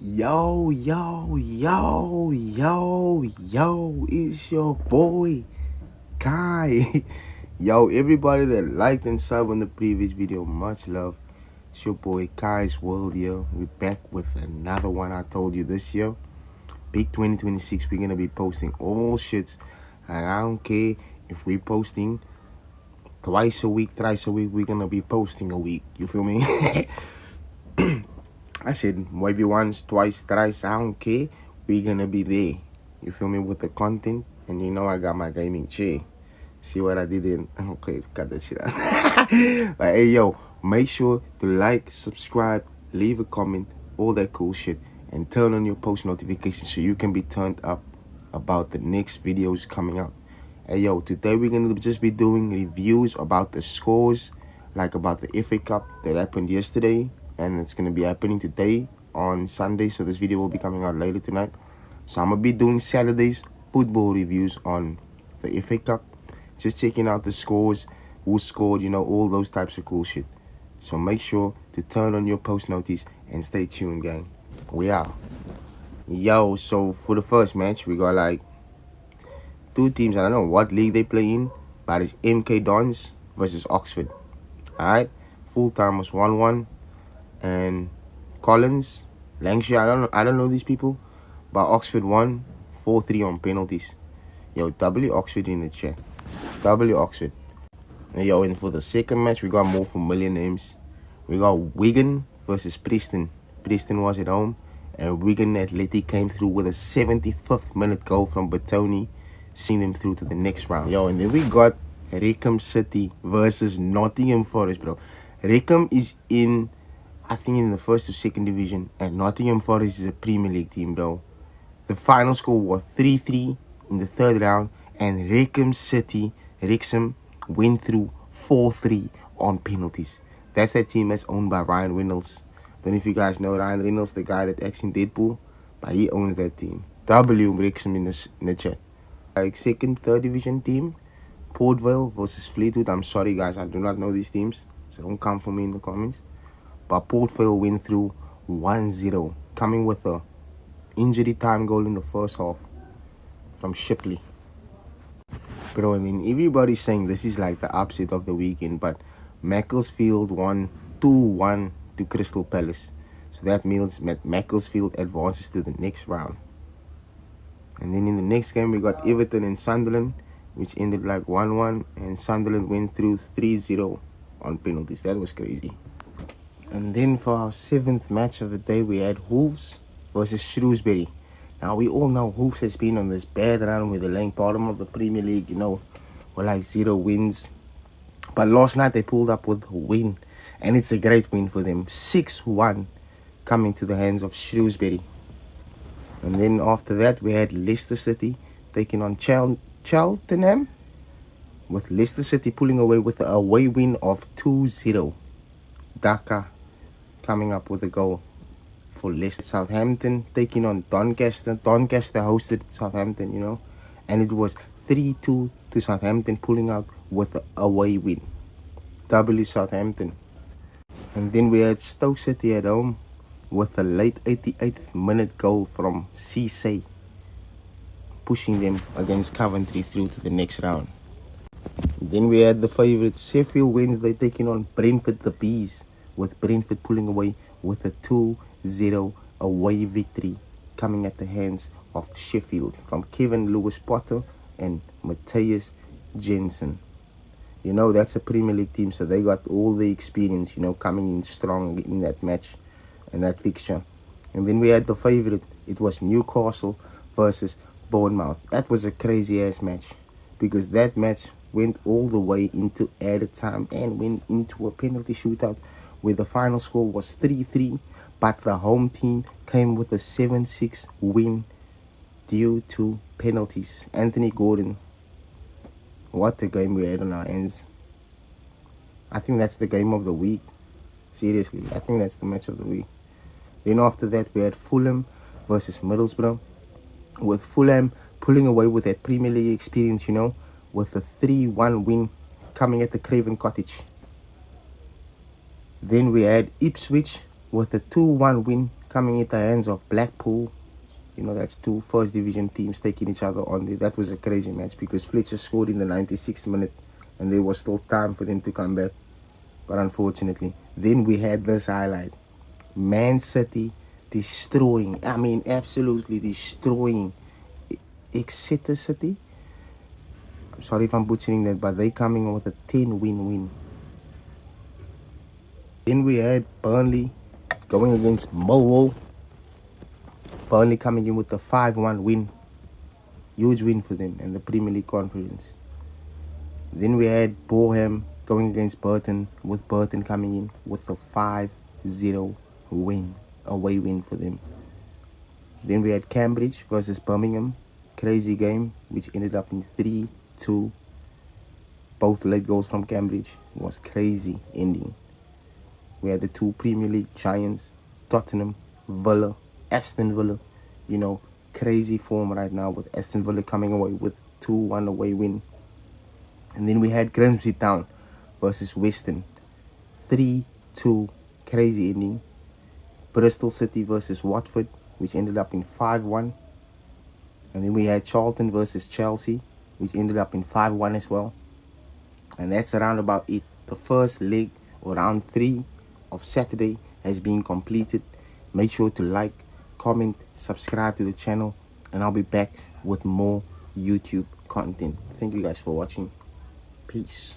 Yo, it's your boy, Kai. Yo, everybody that liked and subbed on the previous video, much love. It's your boy, Kai's World here. We're back with another one. I told you this year, big 2026, we're going to be posting all shits. And I don't care if we're posting twice a week, thrice a week, we're going to be posting a week. You feel me? I said maybe once, twice, thrice, I don't care. We're gonna be there. You feel me, with the content. And you know I got my gaming chair. See what I did in? Okay, cut that shit out. But hey yo, make sure to like, subscribe, leave a comment, all that cool shit. And turn on your post notifications so you can be turned up about the next videos coming out. Hey yo, today we're gonna just be doing reviews about the scores, like about the FA Cup that happened yesterday, and it's gonna be happening today on Sunday. So this video will be coming out later tonight. So I'm gonna be doing Saturday's football reviews on the FA Cup, just checking out the scores, who scored, you know, all those types of cool shit. So make sure to turn on your post notice and stay tuned, gang. We are. Yo, so for the first match, we got like two teams. I don't know what league they play in, but it's MK Dons versus Oxford. Alright, full time was 1-1, and Collins, Lancashire, I don't know these people, but Oxford won 4-3 on penalties. Yo, W Oxford in the chat. W Oxford. And yo, and for the second match, we got more familiar names. We got Wigan versus Preston. Preston was at home, and Wigan Athletic came through with a 75th minute goal from Batoni, seeing them through to the next round. Yo, and then we got Wrexham City versus Nottingham Forest, bro. Wrexham is in, I think, in the first or second division, and Nottingham Forest is a Premier League team, bro. The final score was 3-3 in the third round, and Wrexham went through 4-3 on penalties. That's that team that's owned by Ryan Reynolds. Don't know if you guys know Ryan Reynolds, the guy that acts in Deadpool, but he owns that team. W Wrexham in the chat. Like second, third division team, Port Vale versus Fleetwood. I'm sorry guys, I do not know these teams, so don't come for me in the comments. But Port Vale went through 1-0, coming with a injury time goal in the first half from Shipley. Bro, I mean, everybody's saying this is like the upset of the weekend, but Macclesfield won 2-1 to Crystal Palace. So that means Macclesfield advances to the next round. And then in the next game, we got Everton and Sunderland, which ended like 1-1, and Sunderland went through 3-0 on penalties. That was crazy. And then for our seventh match of the day, we had Wolves versus Shrewsbury. Now, we all know Wolves has been on this bad run with the laying bottom of the Premier League, you know, with like 0 wins. But last night, they pulled up with a win, and it's a great win for them. 6-1 coming to the hands of Shrewsbury. And then after that, we had Leicester City taking on Cheltenham, with Leicester City pulling away with a away win of 2-0. Daka coming up with a goal for Leicester. Southampton taking on Doncaster. Doncaster hosted Southampton, you know, and it was 3-2 to Southampton, pulling out with a away win. W Southampton. And then we had Stoke City at home with a late 88th minute goal from Cisse, pushing them against Coventry through to the next round. Then we had the favourites Sheffield Wednesday taking on Brentford the Bees, with Brentford pulling away with a 2-0 away victory coming at the hands of Sheffield from Kevin Lewis-Potter and Matthias Jensen. You know, that's a Premier League team, so they got all the experience, you know, coming in strong in that match and that fixture. And then we had the favourite. It was Newcastle versus Bournemouth. That was a crazy-ass match, because that match went all the way into added time and went into a penalty shootout where the final score was 3-3, but the home team came with a 7-6 win due to penalties. Anthony Gordon, what a game we had on our hands. I think that's the game of the week. Seriously, I think that's the match of the week. Then after that, we had Fulham versus Middlesbrough, with Fulham pulling away with that Premier League experience, you know, with a 3-1 win coming at the Craven Cottage. Then we had Ipswich with a 2-1 win coming at the hands of Blackpool. You know, that's two first division teams taking each other on there. That was a crazy match because Fletcher scored in the 96th minute and there was still time for them to come back. But unfortunately, then we had this highlight. Man City destroying, absolutely destroying Exeter City. I'm sorry if I'm butchering that, but they coming with a 10-win. Then we had Burnley going against Millwall. Burnley coming in with a 5-1 win. Huge win for them in the Premier League Conference. Then we had Boreham going against Burton, with Burton coming in with a 5-0 win, away win for them. Then we had Cambridge versus Birmingham. Crazy game, which ended up in 3-2. Both late goals from Cambridge. It was crazy ending. We had the two Premier League giants, Tottenham, Villa, Aston Villa. You know, crazy form right now with Aston Villa coming away with 2-1 away win. And then we had Grimsby Town versus Western. 3-2, crazy ending. Bristol City versus Watford, which ended up in 5-1. And then we had Charlton versus Chelsea, which ended up in 5-1 as well. And that's around about it. The first leg, or round 3 of Saturday, has been completed. Make sure to like, comment, subscribe to the channel, and I'll be back with more YouTube content. Thank you guys for watching. Peace.